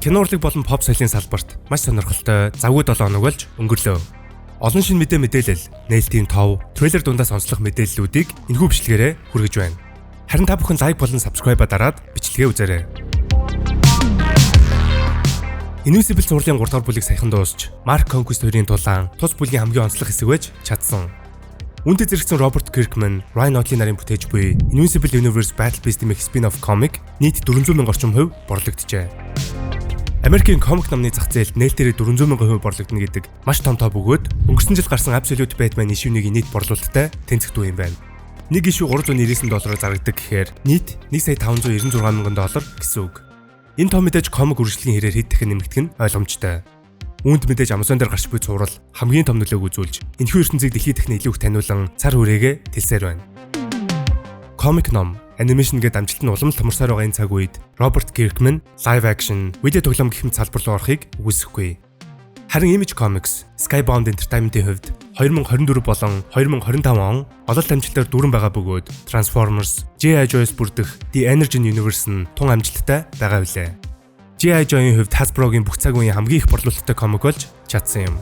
Кино урлаг болон pop соёлын салбарт маш сонирхолтой завгүй 7 хоног болж өнгөрлөө. Олон шинэ мэдээлэл, нээлтийн тов, трейлер дундаас онцлог мэдээллүүдийг энэхүү бичлэгээрээ хүргэж байна. Харин та бүхэн лайк болон subscribe дараад бичлэгээ үзээрэй. Invincible зурлалын 3 дахь бүлэг саяхан дуусч, Mark Conquest 2-ын тулаан тус бүлгийн хамгийн онцлог хэсэг байж чадсан. Үүнтэй зэрэгцэн Robert Kirkman, Ryan Ottley нарын бүтээж буй Invincible Universe Battle Beast гэмэх spin-off comic нийт 400,000 орчим хувь борлогджээ. Америкийн комик номны зах зээлд нээлтээр 400,000% борлогдно гэдэг маш том тоо бөгөөд өнгөрсөн жил гарсан Absolute Batman ишүүнийг нийт борлуулалттай тэнцэгдүү юм байна. Нэг ишүү $399 зарагддаг гэхээр нийт $1,596,000 гэсэн үг. Энэ тоо мэдээж комик үргэлжлэлийн хэрээр хэд дахин нэмэгдэх нь ойлгомжтой. Үүнд мэдээж Amazon дээр гарч буй цуврал хамгийн том нөлөөг үзүүлж энэхүү ертөнцийг дэлхийд дахин илүү их таниулан цар хүрээгээ тэлсээр байна. Комик ном анимашн гээд амжилт нь улам томорсоор байгаа энэ цаг үед Robert Kirkman live action, видео тоглоом гэх мэт салбар руу орохыг үгүйсэхгүй. Харин Image Comics, Skybound Entertainment-ийн хувьд 2024 болон 2025 он ололт амжилтаар дүүрэн байгаа бөгөөд Transformers, G.I. Joe-с бүрдэх The Energy Universe нь тун амжилттай байгаа билээ. G.I. Joe-ийн хувьд Hasbro-гийн бүх цаг үеийн хамгийн их борлуулалттай комик болж чадсан юм.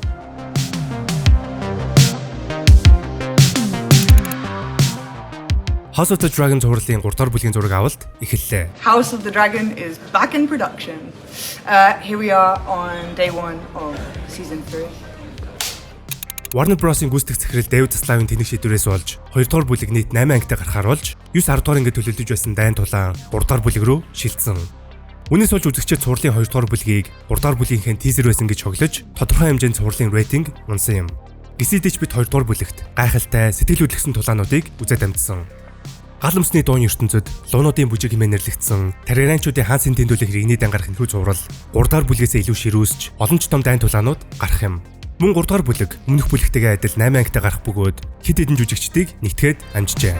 House of the Dragon зурлалын 3 дахь бүлгийн зураг авалт эхэллээ. House of the Dragon is back in production. Here we are on day 1 of season 3. Warner Bros-ийн гүйцэтгэх захирал Дэвид Заславын тэнэг шийдвэрээс болж 2 дугаар бүлэг нийт 8 ангитай гарахаар болж 9-10 дугаар ангид төлөвлөж байсан дайн тулаан 3 дугаар бүлэг рүү шилжсэн. Үүнээс болж үзэгчид цувралын 2 дугаар бүлгийг 3 дугаар бүлгийнхээ тизер байсан гэж хоглож тодорхой хэмжээнд цувралын рейтинг унсан юм. Гисэдэж бид 2 дугаар бүлэгт гайхалтай сэтгэл хөдлөсөн тулаануудыг үзээд амжсан. Гал өмсний дуун ертөнцид луунуудын бүжиг хэмээн нэрлэгдсэн таргаранчуудын хаансын тэмдэглэх иргэний дан гарах энэхүү цуврал 3 дахь бүлгээс илүү ширүүсч олон ч том дайн тулаанууд гарах юм. Мөн 3 дахь бүлэг өмнөх бүлэгтэйгээ адил 8 ангитай гарах бөгөөд хэд хэдэн жүжигчдийг нэгтгээд амжижээ.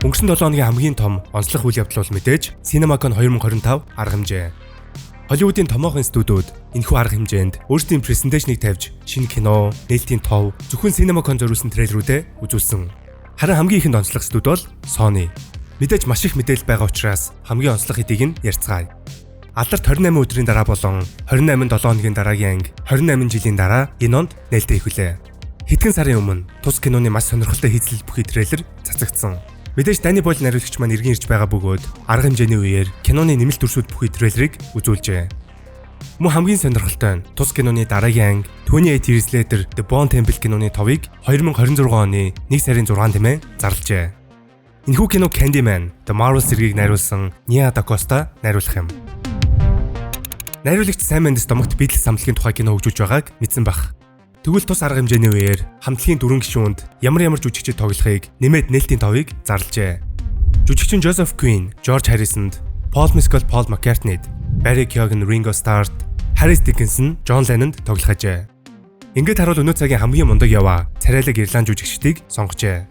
Өнгөрсөн 7 хоногийн хамгийн том онцлог үйл явдал бол мэдээж CinemaCon 2025 арга хэмжээ. Холливуудын томоохон студиуд энэхүү арга хэмжээнд өөрсдийн презентацийг тавьж шинэ кино, нээлтийн тов, зөвхөн CinemaCon зориулсан трейлерүүдэд үзүүлсэн. Харин хамгийн ихэнд онцлог студи бол Sony. Мэдээж маш их мэдээлэл байгаа учраас хамгийн онцлог хэдийг нь ярьцгаая. Алдарт 28 өдрийн дараа болон 28 7 хоногийн дараагийн анги 28 жилийн дараа энэ онд нээлттэй эхэллээ. Хэдхэн сарын өмнө тус киноны маш сонирхолтой хийцлэл бүхий трейлер цацагдсан. Мэдээж Danny Boyle найруулагч маань иргэн ирж байгаа бөгөөд арга хэмжээний үеэр киноны нэмэлт дүрсүүд бүхий трейлерыг үзүүлжээ. Мөн хамгийн сонирхолтой нь тус киноны дараагийн анги 28 Years Later The Bone Temple киноны товыг 2026 оны 1 сарын 6 тэмээ зарлажээ. Энэхүү кино Candyman The Marvel зэргийг найруулсан Nia Da Costa найруулах юм. Найруулагч Sam Mendes домогт Beatles хамтлагийн тухай кино хөгжүүлж байгааг мэдсэн баг. Тэгвэл тус арга хэмжээний үеэр хамтлагийн 4 гишүүнд ямар жүжигчид тоглохыг нэмээд нээлтийн товыг зарлажээ. Жүжигчин Joseph Quinn, George Harrison, Paul Mescal, Paul McCartney, Barry Keoghan, Ringo Starr, Harris Dickinson, John Lennon тоглох ажээ. Ингээд харуул өнөө цагийн хамгийн мундаг яваа царайлаг Ирланд жүжигчдийг сонгожээ.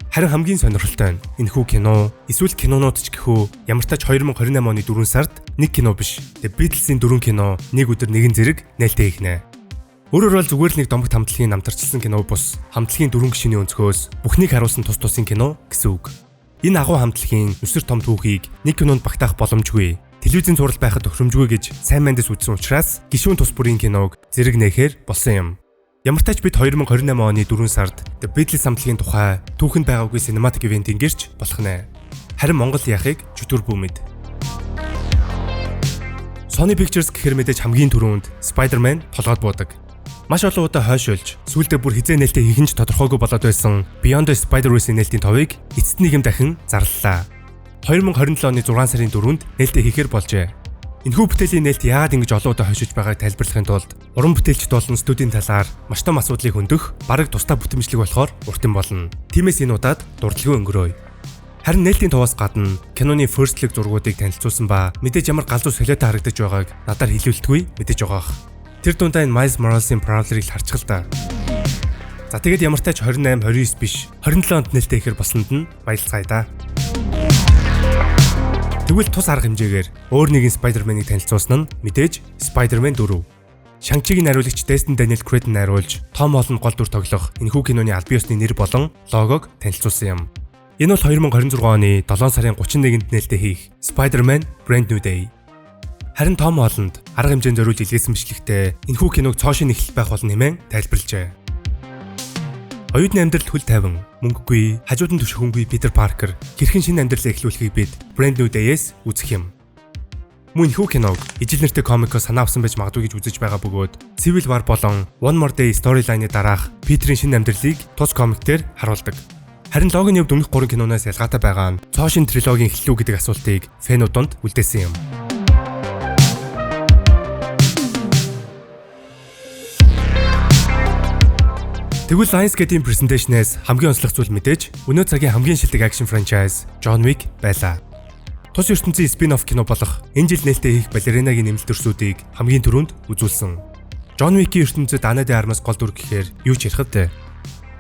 Харин хамгийн сонирхолтой нь энэхүү кино эсвэл кинонууд ч гэхүү ямар ч тач 2028 оны 4 сард нэг кино биш. The Beatles-ийн 4 кино нэг өдөр нэгэн зэрэг нээлттэй хийхнэ. Өөрөөр бол зүгээр л нэг домогт хамтлагийн намтарчилсан кино бус хамтлагийн 4 гишүүний өнцгөөс бүхнийг харуулсан тус тусын кино гэсэн үг. Энэ агуу хамтлагийн өсөр том түүхийг нэг кинонд багтаах боломжгүй. Телевизийн зураг байхад тохиромжгүй гэж Sam Mendes үзсэн учраас гишүүн тус бүрийн киног зэрэг нээхээр болсон юм. Ямар ч тач бид 2028 оны 4 сард The Beatles хамтлагийн тухай түүхэнд байгаагүй cinematic event ингэрч болох нэ. Харин Монгол яахыг чөтгөр бүмэд. Sony Pictures гэхэр мэдээж хамгийн түрүүнд Spider-Man толгойд буудаг. Маш олон удаа хойшоолж, сүүлдээ бүр хизээ нээлттэй хийх нь тодорхойгүй болоод байсан Beyond the Spider-Verse-ийн нээлтийн товыг эцэст нэг юм дахин зарлалаа. 2027 оны 6 сарын 4-нд нээлттэй хийхээр болжээ. Энэхүү бүтээлийн нээлт яагаад ингэж олон удаа хойшиж байгааг тайлбарлахын тулд уран бүтээлчд болон студийн талаар маш том асуудлыг хөндөх бараг тусдаа бүтэмжлэг болохоор урт юм болно. Тиймээс энэ удаад дурдлагүй өнгөрөөе. Харин нээлтийн товоос гадна киноны first look зургуудыг танилцуулсан ба мэдээж ямар галзуу солиотой харагдаж байгааг надаар хэлүүлдэггүй мэдээж байгаах. Тэр дундаа энэ Miles Morales-ийн Prowler-ыг харчихал та. За тэгээд ямар тач 28, 29 биш 27 онд нээлттэй ихээр болсонд нь баярлцгаая да. Тэгвэл тус арга хэмжээгээр өөр нэгэн Spider-Man-ыг танилцуулсан нь мэдээж Spider-Man 4. Shang-Chi-гийн найруулагч Destin Daniel Cretton найруулж, Tom Holland гол дүр тоглох энэхүү киноны аль бие усны нэр болон логог танилцуулсан юм. Энэ бол 2026 оны 7 сарын 31-нд нээлттэй хийх Spider-Man Brand New Day. Харин Tom Holland арга хэмжээнд зориулж илгээсэн бичлэгтээ энэхүү киног цоошин эхлэл байх болно хэмээн тайлбарлажээ. Оюутны амьдралд хүл тайван, мөнгөгүй, хажууд нь түшхэнгүй Peter Parker хэрхэн шинэ амьдралаа эхлүүлэхийг бид Brand New Day-с үзэх юм. Мөн энэхүү киног ижил нэртэй комикоос санаа авсан байж магадгүй гэж үзэж байгаа бөгөөд Civil War болон One More Day storyline-ы дараах Peter-ийн шинэ амьдралыг тус комиктээр харуулдаг. Харин логоны хувьд өмнөх 3 киноноос ялгаатай байгаа нь цоошин трилогийн эхлэлүү гэдэг асуултыг фэнуудад үлдээсэн юм. Тэгвэл Lionsgate-ийн презентацнаас хамгийн онцлог зүйл мэдээж өнөө цагийн хамгийн шилдэг акшн франчайз John Wick байлаа. Тус ертөнцийн спин-офф кино болох энэ жил нээлттэй хийх балеринагийн нэмэлт төрсүүдийг хамгийн түрүүнд үзүүлсэн. John Wick-ийн ертөнцид Ana de Armas гол дүр гэхээр юу ч ярих вэ?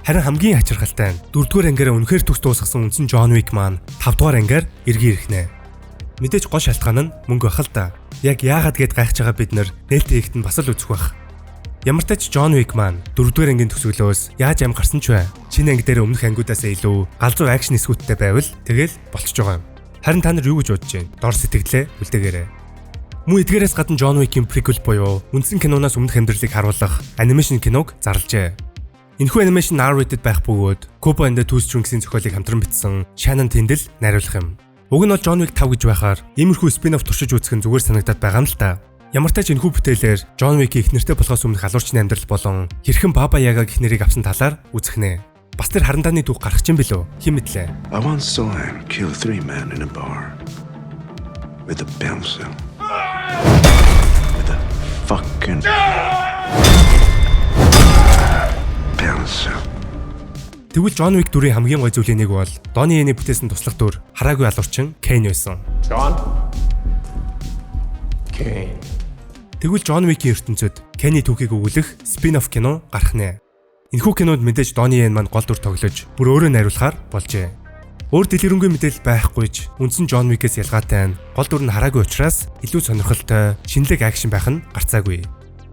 Харин хамгийн хачирхалтай нь 4-р ангиараа үнэхээр төгс дуусгасан үндсэн John Wick маань 5-р ангиар эргэн ирэх нэ. Мэдээж гол шалтгаан нь мөнгө бахал та. Яг яагаад гэд гайхаж байгаа бид нар нээлттэй хийхэд нь бас л үзэх байх. Ямар ч тач John Wick маань 4-р ангийн төгсгөлөөс яаж ам гарсан ч вэ? Шинэ анги дээр өмнөх ангиудаас илүү галзуу акшн эсгүүттэй байвал тэгэл болчихж байгаа юм. Харин та нар юу гэж бодож байна? Дор сэтгэлээ үлдээгээрэй. Мөн эдгээрээс гадна John Wick-ийн prequel буюу үндсэн киноноос өмнөх амьдралыг харуулах анимашн киног зарлажээ. Энэхүү анимашн R-rated байх бөгөөд Kubo and the Two Strings-ийн зохиолыг хамтран бичсэн Shannon Tindall найруулах юм. Уг нь бол John Wick 5 гэж байхаар иймэрхүү spin-off туршиж үзэх нь зүгээр санагдаад байгаа юм л та. Ямар ч тач энэхүү бүтээлээр John Wick их нэртэй болохоос өмнөх алуурчны амьдрал болон хэрхэн Baba Yaga гэх нэрийг авсан талаар үзэх нэ. Бас тэр харандааны түүх гарах чинь билүү? Хэн мэдлээ? I once saw him kill 3 men in a bar with a pencil. With a fucking pencil. Тэгвэл John Wick 4-ийн хамгийн гой зүйлийн нэг бол Donnie Yen-ийн бүтээсэн туслах дүр хараагүй алуурчин Kane байсан. John Kane. Тэгвэл John Wick-ийн ертөнцид Kane-ийн түүхийг өгүүлэх спин-офф кино гарах нэ. Энэхүү кинод мэдээж Donnie Yen маань гол дүр тоглож, бүр өөрөө найруулахаар болжээ. Өөр дэлгэрэнгүй мэдээлэл байхгүй ч үндсэн John Wick-ээс ялгаатай нь гол дүр нь хараагүй учраас илүү сонирхолтой, шинэлэг акшн байх нь гарцаагүй.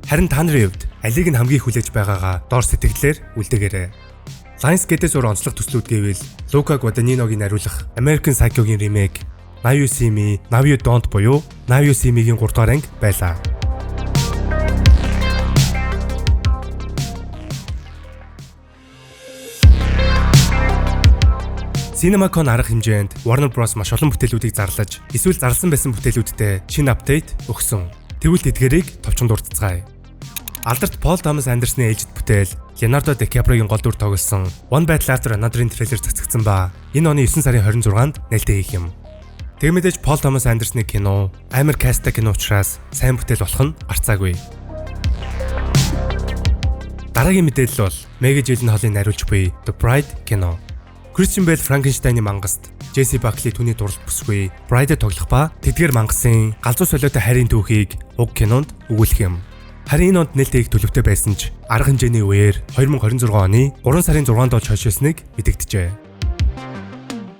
Харин та нарын хувьд алийг нь хамгийн хүлээж байгаагаа дор сэтгэлээр үлдээгээрэй. Lionsgate-с өөр онцлог төслүүд гэвэл Luca Guadagninoгийн найруулах American Psycho-гийн ремейк Now You See Me, Now You Don't буюу Now You See Me-гийн 3-р анги байлаа. CinemaCon арга хэмжээнд Warner Bros маш олон бүтээлүүдийг зарлаж, эсвэл зарласан байсан бүтээлүүдтэй шинэ апдейт өгсөн. Тэгвэл эдгээрийг товчхон дурдцгаая. Алдарт Paul Thomas Anderson-ийн ээлжид бүтээл Leonardo DiCaprio-гийн гол дүр тоглосон One Battle After Another-ийн трейлер цацагдсан ба энэ оны 9 сарын 26-нд нээлттэй хийх юм. Тэг мэдээж Paul Thomas Anderson-ийн кино амар касттай кино учраас сайн бүтээл болох нь гарцаагүй. Дараагийн мэдээлэл бол Maggie Gyllenhaal-ийн найруулж буй The Bride кино. Christian Bale Frankenstein-ийн мангаст Jesse Buckley түүний дурлал бүсгүй Bride-д тоглох ба тэдгээр мангасын галзуу солиотой харийн түүхийг уг кинонд өгүүлэх юм. Харин энэ онд нээлттэй их төлөвтэй байсан ч арга хэмжээний үеэр 2026 оны 3 сарын 6-нд болж хойшилсныг мэдэгджээ.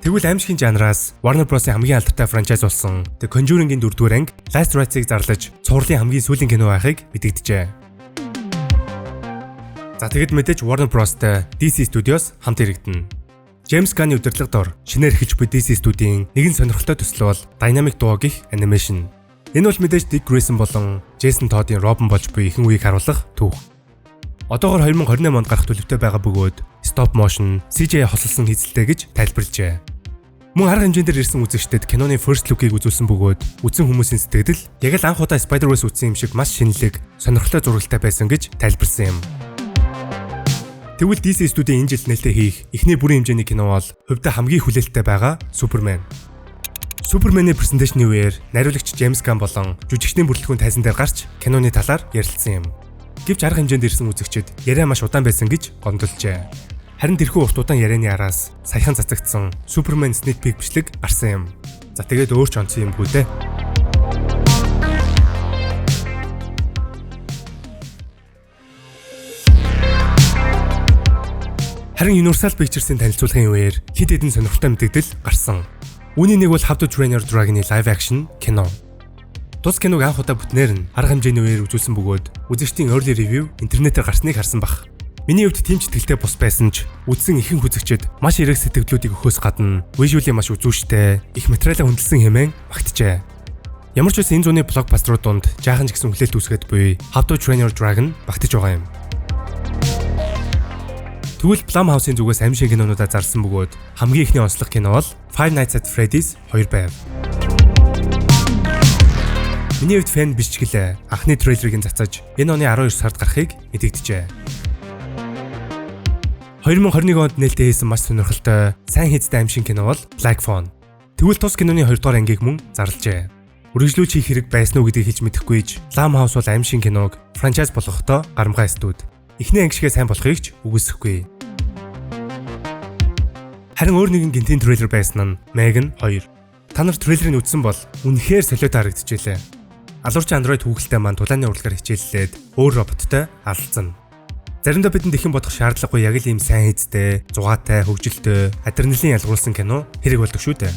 Тэгвэл аимшигын жанраас Warner Bros-ийн хамгийн алдартай франчайз болсон The Conjuring-ийн 4-р анги Last Rites-ыг зарлаж цувралын хамгийн сүүлийн кино байхыг мэдэгджээ. За тэгэд мэдээж Warner Bros-тэй DC Studios хамт иргэдэнэ. James Gunn-ийн удирдлага дор шинээр эхэлж буй DC студийн нэгэн сонирхолтой төсөл бол Dynamic Duo гэх анимашн. Энэ бол мэдээж Dick Grayson болон Jason Todd-ийн Robin болж буй ихэнх үеийг харуулах түүх. Одоогоор 2028 онд гарах төлөвтэй байгаа бөгөөд stop motion, CGI хослолсон хийцэлтэй гэж тайлбарлажээ. Мөн арга хэмжээндээр ирсэн үзэгчдэд киноны first look-ыг үзүүлсэн бөгөөд үзсэн хүмүүсийн сэтгэл яг л анх удаа Spider-Verse үзсэн юм шиг маш шинэлэг, сонирхолтой зурагтай байсан гэж тайлбарсан юм. Тэгвэл DC студийн энэ жил нээлттэй хийх эхний бүрийн хэмжээний кино бол хувьдаа хамгийн хүлээлттэй байгаа Superman. Superman-ийн презентацийн үеэр найруулагч James Gunn болон жүжигчдийн бүрэлдэхүүн тайзан дээр гарч киноны талаар ярилцсан юм. Гэвч арга хэмжээнд ирсэн үзэгчид яриа маш удаан байсан гэж гомдолжээ. Харин тэрхүү урт удаан ярианы араас саяхан цацагдсан Superman sneak peek бичлэг гарсан юм. За тэгээд өөр ч онцгой юмгүй дээ. Харин Universal Pictures-ийн танилцуулгын үеэр хэд хэдэн сонирхолтой мэдээлэл гарсан. Үүний нэг бол How to Train Your Dragon-ийн live action кино. Тус киног анх удаа бүтнээр нь арга хэмжээний үеэр үзүүлсэн бөгөөд үзэгчдийн early review интернетээр гарсныг харсан баг. Миний хувьд тийм ч итгэлтэй бус байсан ч үзсэн ихэнх үзэгчид маш эрэг сэтгэлдлүүдийг өгөхөөс гадна visually маш үзүүштэй, их материалаа хөндлөсөн хэмээн магтжээ. Ямар ч байсан энэ зууны блокбастерууд донд жаахан ч гэсэн хүлээлт үүсгээд буй How to Train Your Dragon багтаж байгаа юм. Тэгвэл Blumhouse-ийн зүгээс аим шиг кинонуудаа зарласан бөгөөд хамгийн ихний онцлог кино бол Five Nights at Freddy's 2 байв. Миний хувьд фэн биш ч гэлээ анхны трейлерыг цацаж энэ оны 12 сард гарахыг мэдэгдэжээ. 2021 онд нээлттэй хийсэн маш сонирхолтой, сайн хийцтэй аим шиг кино бол Black Phone. Тэгвэл тус киноны 2 дугаар ангийг мөн зарлажээ. Үргэлжлүүлж хийх хэрэг байсан уу гэдгийг хэлж мэдэхгүйж, Blumhouse бол аим шиг киног франчайз болгохдоо гарамгай студ. Эхний анги шигээ сайн болохыг ч үгүйсэхгүй. Харин өөр нэгэн гинтийн трейлер байсан нь Megan 2. Та нар трейлерыг үзсэн бол үнэхээр солиотой харагдчихжээ. Алуурч Android хүүхэлтэй маань тулааны урлагаар хичээллээд өөр роботтой алцсан. Заримдаа бидэнд их юм бодох шаардлагагүй яг л ийм сайн хийцтэй, зугаатай, хөгжилтэй, адреналин ялгуулсан кино хэрэг болдог шүү дээ.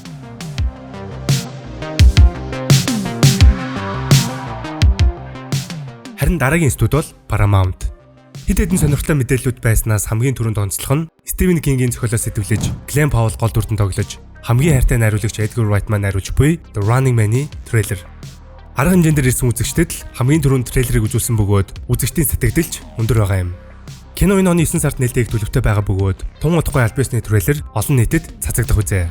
Харин дараагийн студ бол Paramount. Хэд хэдэн сонирхолтой мэдээллүүд байснаас хамгийн түрүүнд онцлох нь Стивен Кингийн зохиолоос сэтгүүлж, Glenn Powell гол дүрдэн тоглож, хамгийн хайртай найруулагч Edgar Wright маань найруулж буй The Running Man-ийн трейлер. Арга хэмжээндээр ирсэн үзэгчдэд л хамгийн түрүүнд трейлерыг үзүүлсэн бөгөөд үзэгчдийн сэтгэлдэлч өндөр байгаа юм. Кино энэ оны 9 сард нээлттэй их төлөвтэй байгаа бөгөөд тун утгагүй аль биесний трейлер олон нийтэд цацагдах үзье.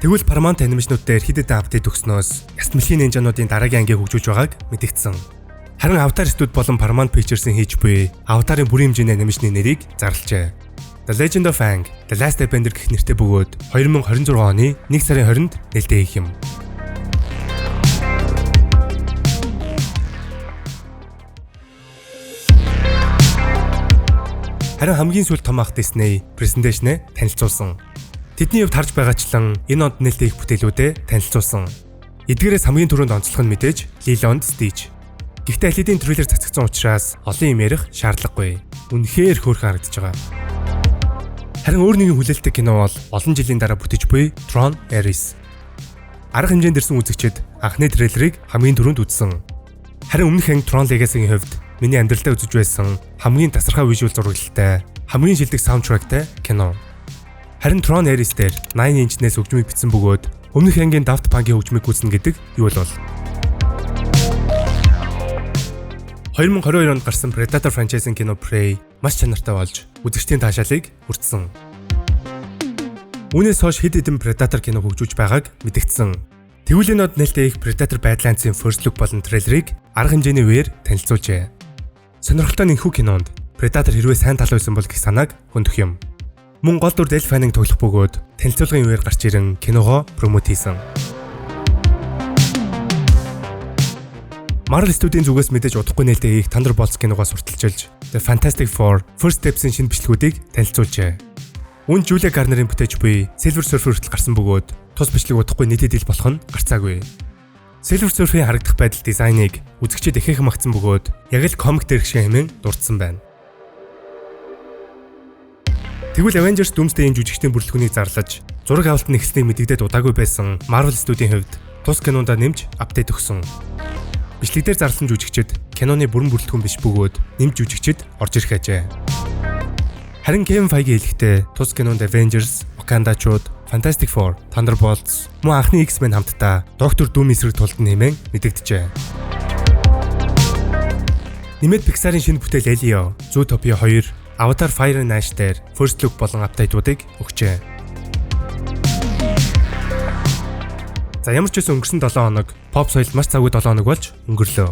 Тэгвэл Paramount анимашнууд дээр хэд хэдэн апдейт өгснөөс Яст мэлхийн нинжануудын дараагийн ангийг хөгжүүлж байгааг мэдэгдсэн. Харин Avatar студ болон Paramount Pictures-ийн хийж буй Avatar-ын бүрийн хэмжээний анимашны нэрийг зарлажээ. The Legend of Aang, The Last Airbender гэх нэртэй бөгөөд 2026 оны 1 сарын 20-нд нээлттэй хийх юм. Харин хамгийн сүүлд том ах Disney презентацнээ танилцуулсан. Тэдний хувьд харж байгаачлан энэ онд нээлттэй их бүтээлүүдэд танилцуулсан. Эдгээрээс хамгийн түрүүнд онцлог нь мэдээж Lilo and Stitch. Гэхдээ аль хэдийн трейлер цацгдсан учраас олон юм ярих шаардлагагүй. Үнэхээр хөөрхөн харагдаж байгаа. Харин өөр нэгэн хүлээлттэй кино бол олон жилийн дараа бүтэж буй Tron Ares. Арга хэмжээнд ирсэн үзэгчид анхны трейлерыг хамгийн түрүүнд үзсэн. Харин өмнөх анги Tron Legacy-ийн хувьд миний амьдралдаа үзэж байсан хамгийн тасархай вижюал зурагтай, хамгийн шилдэг саундтректэй кино. Харин Tron Ares дээр 9 инчнээс хөгжмийг бичсэн бөгөөд өмнөх ангийн Daft Punk-ийн хөгжмийг гүйцэнэ гэдэг юу бол 2022 онд гарсан Predator franchise-ийн кино Prey маш чанартай болж үзэгчдийн таашаалыг хүртсэн. Үүнээс хойш хэд хэдэн Predator кино хөгжүүлж байгааг мэдэгдсэн. Тэгвэл энэ од нээлттэй их Predator Badlands-ийн first look болон трейлерыг арга хэмжээний үеэр танилцуулжээ. Сонирхолтой нэнхүү кинонд Predator хэрвээ сайн тал байсан бол гэх санааг хөндөх юм. Мөн гол дүр Elle Fanning тоглох бөгөөд танилцуулгын үеэр гарч ирэн киногоо промот хийсэн. Marvel студийн зүгээс мэдээж удахгүй нээлттэй их Thunderbolts киногоос урталчилж The Fantastic Four First Steps-ийн шинэ бичлэгүүдийг танилцуулжээ. Үүнд Julia Garner-ийн бүтээж буй Silver Surfer хүртэл гарсан бөгөөд тус бичлэг удахгүй нийтэд ил болох нь гарцаагүй. Silver Surfer-ийн харагдах байдал дизайныг үзэгчид ихээхэн магтсан бөгөөд яг л комик дээрх шиг хэмээн дурдсан байна. Тэгвэл Avengers Doomsday-ийн жүжигчдийн бүрэлдэхүүнийг зарлаж, зураг авалт нь эхэлснийг мэдэгдээд удаагүй байсан Marvel студийн хувьд тус кинондоо нэмж апдейт өгсөн. Бичлэгдээр зарласан жүжигчид киноны бүрэн бүрэлдэхүүн биш бөгөөд нэмж жүжигчид орж ирэх ажээ. Харин Kevin Feige хэлэхдээ тус кинонд Avengers, Wakanda-чууд, Fantastic Four, Thunderbolts, мөн анхны X-Men хамтдаа Доктор Doom эсрэг тулдан нэмэн мэдэгдэжээ. Нэмээд Pixar-ын шинэ бүтээл Elio, Zootopia 2, Avatar Fire and Ash дээр first look болон апдейтуудыг өгчээ. За ямар ч байсан өнгөрсөн 7 хоног pop соёлд маш цагуй 7 хоног болж өнгөрлөө.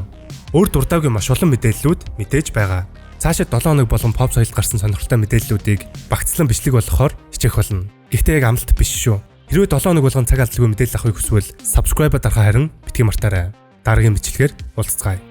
Өөр дуртайгүй маш олон мэдээллүүд мэдээж байгаа. Цаашид 7 хоног болгон pop соёлд гарсан сонирхолтой мэдээллүүдийг багцлан бичлэг болгохоор хичээх болно. Гэхдээ яг амлалт биш шүү. Хэрвээ 7 хоног болгон цаг алдалгүй мэдээлэл авахыг хүсвэл subscribe дарахаа харин битгий мартаарай. Дараагийн бичлэгээр уулзцгаая.